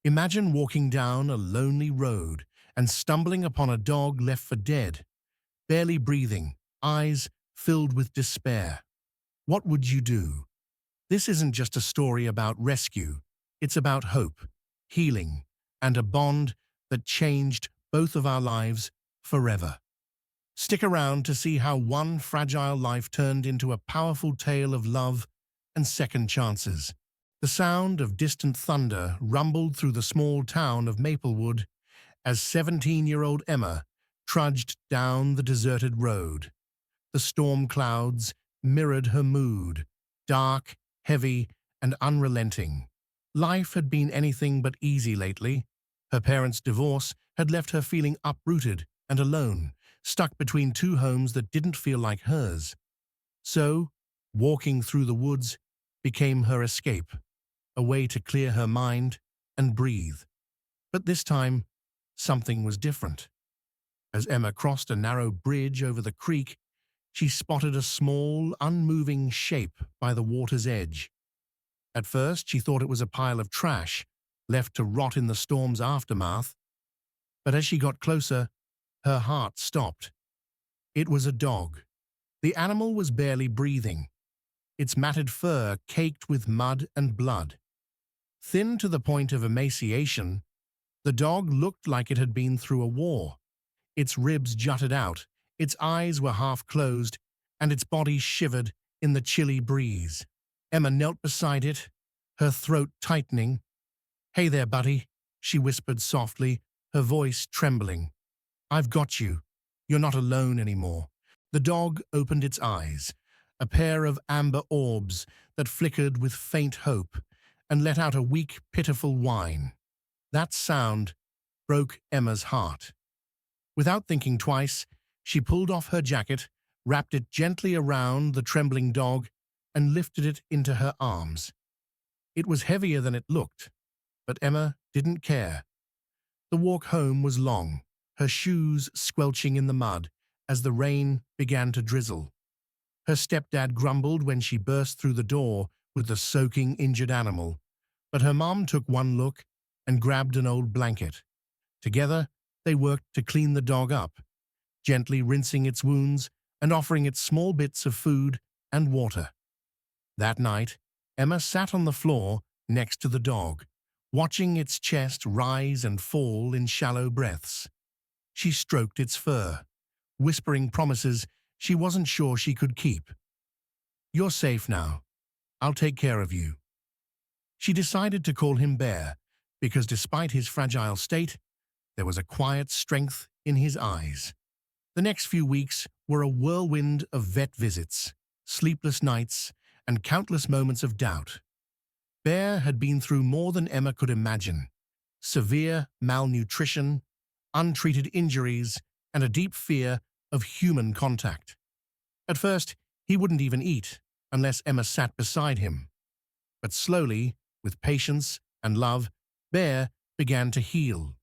Imagine walking down a lonely road and stumbling upon a dog left for dead, barely breathing, eyes filled with despair. What would you do? This isn't just a story about rescue. It's about hope, healing, and a bond that changed both of our lives forever. Stick around to see how one fragile life turned into a powerful tale of love and second chances. The sound of distant thunder rumbled through the small town of Maplewood as 17-year-old Emma trudged down the deserted road. The storm clouds mirrored her mood, dark, heavy, and unrelenting. Life had been anything but easy lately. Her parents' divorce had left her feeling uprooted and alone, stuck between two homes that didn't feel like hers. So, walking through the woods became her escape, a way to clear her mind and breathe. But this time, something was different. As Emma crossed a narrow bridge over the creek, she spotted a small, unmoving shape by the water's edge. At first, she thought it was a pile of trash, left to rot in the storm's aftermath. But as she got closer, her heart stopped. It was a dog. The animal was barely breathing, its matted fur caked with mud and blood. Thin to the point of emaciation, the dog looked like it had been through a war. Its ribs jutted out, its eyes were half closed, and its body shivered in the chilly breeze. Emma knelt beside it, her throat tightening. "Hey there, buddy," she whispered softly, her voice trembling. "I've got you. You're not alone anymore." The dog opened its eyes, a pair of amber orbs that flickered with faint hope, and let out a weak, pitiful whine. That sound broke Emma's heart. Without thinking twice, she pulled off her jacket, wrapped it gently around the trembling dog, and lifted it into her arms. It was heavier than it looked, but Emma didn't care. The walk home was long, her shoes squelching in the mud as the rain began to drizzle. Her stepdad grumbled when she burst through the door with the soaking, injured animal, but her mom took one look and grabbed an old blanket. Together, they worked to clean the dog up, gently rinsing its wounds and offering it small bits of food and water. That night, Emma sat on the floor next to the dog, watching its chest rise and fall in shallow breaths. She stroked its fur, whispering promises she wasn't sure she could keep. "You're safe now. I'll take care of you." She decided to call him Bear, because despite his fragile state, there was a quiet strength in his eyes. The next few weeks were a whirlwind of vet visits, sleepless nights, and countless moments of doubt. Bear had been through more than Emma could imagine: severe malnutrition, untreated injuries, and a deep fear of human contact. At first, he wouldn't even eat unless Emma sat beside him. But slowly, with patience and love, Bear began to heal.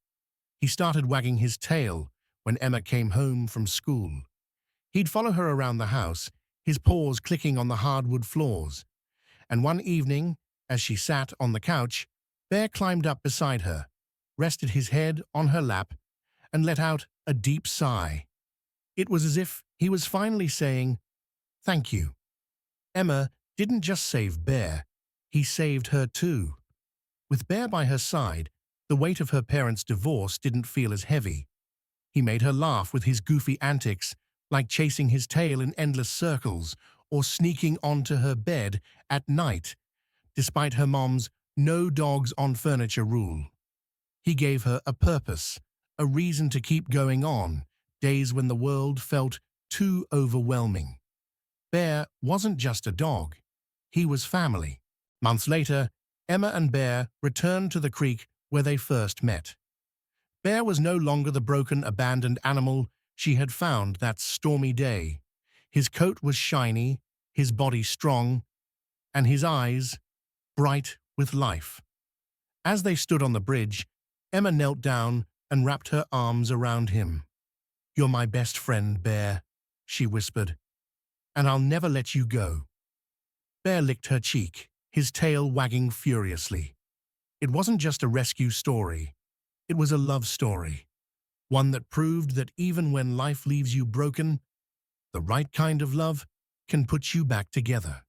He started wagging his tail when Emma came home from school. He'd follow her around the house, his paws clicking on the hardwood floors. And one evening, as she sat on the couch, Bear climbed up beside her, rested his head on her lap, and let out a deep sigh. It was as if he was finally saying, "Thank you." Emma didn't just save Bear, he saved her too. With Bear by her side, the weight of her parents' divorce didn't feel as heavy. He made her laugh with his goofy antics, like chasing his tail in endless circles or sneaking onto her bed at night, despite her mom's "no dogs on furniture" rule. He gave her a purpose, a reason to keep going on, days when the world felt too overwhelming. Bear wasn't just a dog. He was family. Months later, Emma and Bear returned to the creek where they first met. Bear was no longer the broken, abandoned animal she had found that stormy day. His coat was shiny, his body strong, and his eyes bright with life. As they stood on the bridge, Emma knelt down and wrapped her arms around him. "You're my best friend, Bear," she whispered, "and I'll never let you go." Bear licked her cheek, his tail wagging furiously. It wasn't just a rescue story. It was a love story, one that proved that even when life leaves you broken, the right kind of love can put you back together.